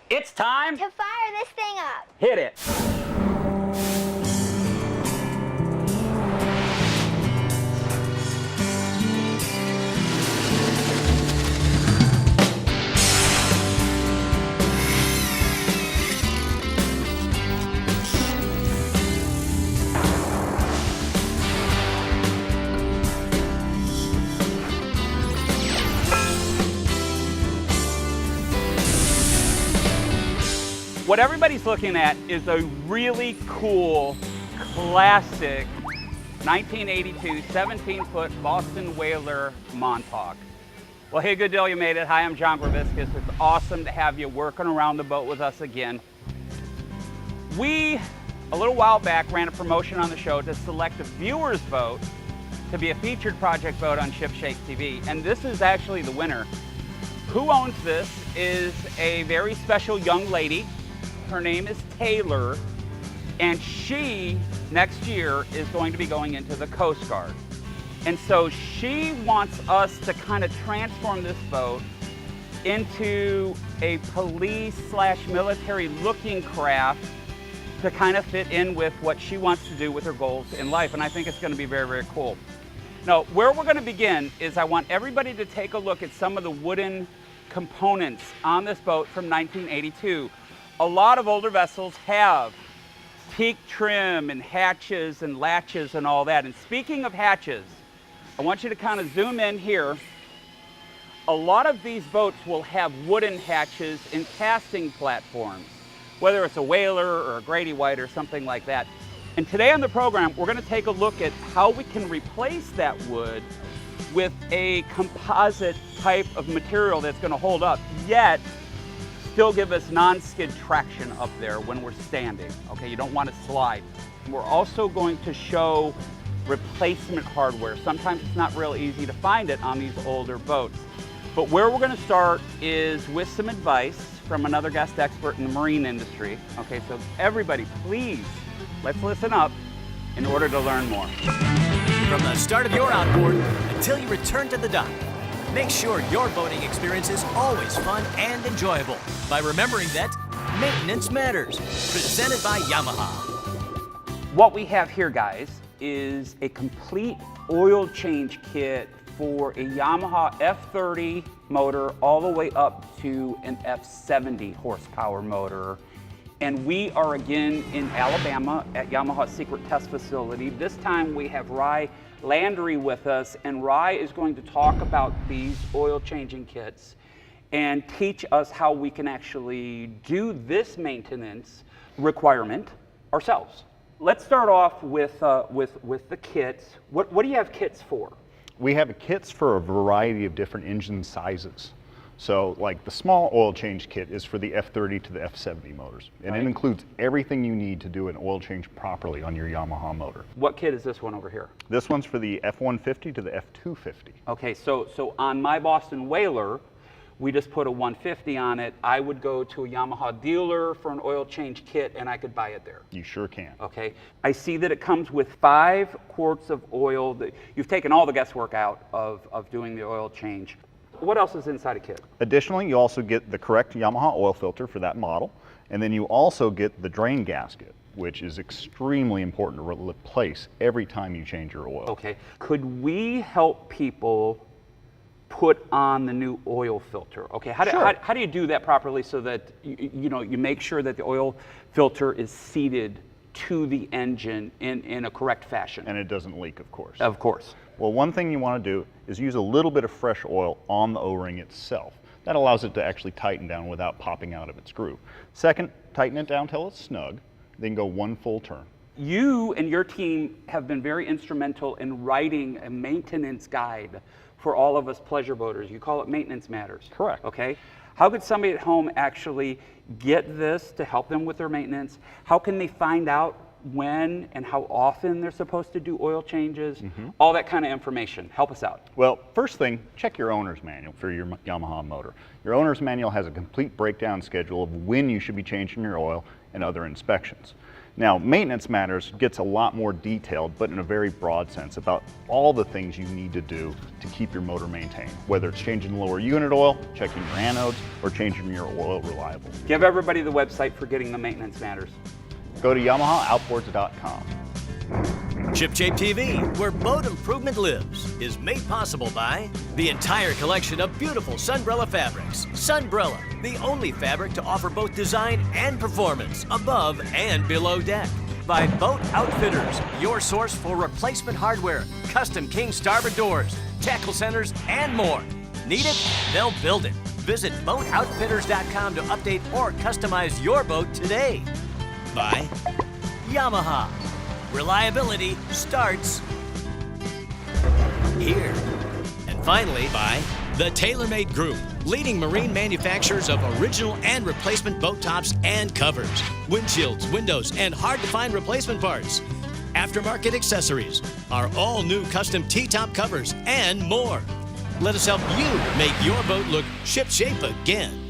It's time to fire this thing up. Hit it. What everybody's looking at is a really cool, classic 1982 17-foot Boston Whaler Montauk. Well, hey, good deal, you made it. Hi, I'm John Graviscus. It's awesome to have you working around the boat with us again. We, a little while back, ran a promotion on the show to select a viewer's boat to be a featured project boat on Shipshape TV, and this is actually the winner. Who owns this is a very special young lady. Her name is Taylor, and she, next year, is going to be going into the Coast Guard. And so she wants us to kind of transform this boat into a police/military looking craft to kind of fit in with what she wants to do with her goals in life. And I think it's going to be very, very cool. Now, where we're going to begin is I want everybody to take a look at some of the wooden components on this boat from 1982. A lot of older vessels have teak trim and hatches and latches and all that. And speaking of hatches, I want you to kind of zoom in here. A lot of these boats will have wooden hatches and casting platforms, whether it's a Whaler or a Grady White or something like that. And today on the program, we're going to take a look at how we can replace that wood with a composite type of material that's going to hold up, yet still give us non-skid traction up there when we're standing. Okay, you don't want to slide. We're also going to show replacement hardware. Sometimes it's not real easy to find it on these older boats. But where we're going to start is with some advice from another guest expert in the marine industry. Okay, so everybody, please, let's listen up in order to learn more. From the start of your outboard until you return to the dock, make sure your boating experience is always fun and enjoyable by remembering that maintenance matters. Presented by Yamaha. What we have here, guys, is a complete oil change kit for a Yamaha F30 motor all the way up to an F70 horsepower motor. And we are again in Alabama at Yamaha's secret test facility. This time we have Rye Landry with us, and Rye is going to talk about these oil changing kits and teach us how we can actually do this maintenance requirement ourselves. Let's start off with the kits. What do you have kits for? We have kits for a variety of different engine sizes. So like the small oil change kit is for the F30 to the F70 motors. And Right. It includes everything you need to do an oil change properly on your Yamaha motor. What kit is this one over here? This one's for the F150 to the F250. Okay, so on my Boston Whaler, we just put a 150 on it. I would go to a Yamaha dealer for an oil change kit and I could buy it there. You sure can. Okay, I see that it comes with 5 quarts of oil. You've taken all the guesswork out of doing the oil change. What else is inside a kit? Additionally, you also get the correct Yamaha oil filter for that model. And then you also get the drain gasket, which is extremely important to replace every time you change your oil. Okay, could we help people put on the new oil filter? Okay, how do you do that properly so that you make sure that the oil filter is seated to the engine in a correct fashion? And it doesn't leak, of course. Of course. Well, one thing you want to do is use a little bit of fresh oil on the O-ring itself. That allows it to actually tighten down without popping out of its groove. Second, tighten it down till it's snug, then go 1 full turn. You and your team have been very instrumental in writing a maintenance guide for all of us pleasure boaters. You call it Maintenance Matters. Correct. Okay. How could somebody at home actually get this to help them with their maintenance? How can they find out when and how often they're supposed to do oil changes? All that kind of information. Help us out. Well, first thing, check your owner's manual for your Yamaha motor. Your owner's manual has a complete breakdown schedule of when you should be changing your oil and other inspections. Now, Maintenance Matters gets a lot more detailed, but in a very broad sense, about all the things you need to do to keep your motor maintained, whether it's changing the lower unit oil, checking your anodes, or changing your oil reliable. Give everybody the website for getting the Maintenance Matters. Go to YAMAHAOutboards.com. Ship Shape TV, where boat improvement lives, is made possible by the entire collection of beautiful Sunbrella fabrics. Sunbrella, the only fabric to offer both design and performance above and below deck. By Boat Outfitters, your source for replacement hardware, custom king starboard doors, tackle centers, and more. Need it? They'll build it. Visit BoatOutfitters.com to update or customize your boat today. By YAMAHA. Reliability starts here. And finally, by the TaylorMade Group, leading marine manufacturers of original and replacement boat tops and covers, windshields, windows, and hard-to-find replacement parts, aftermarket accessories, our all-new custom T-top covers, and more. Let us help you make your boat look ship-shape again.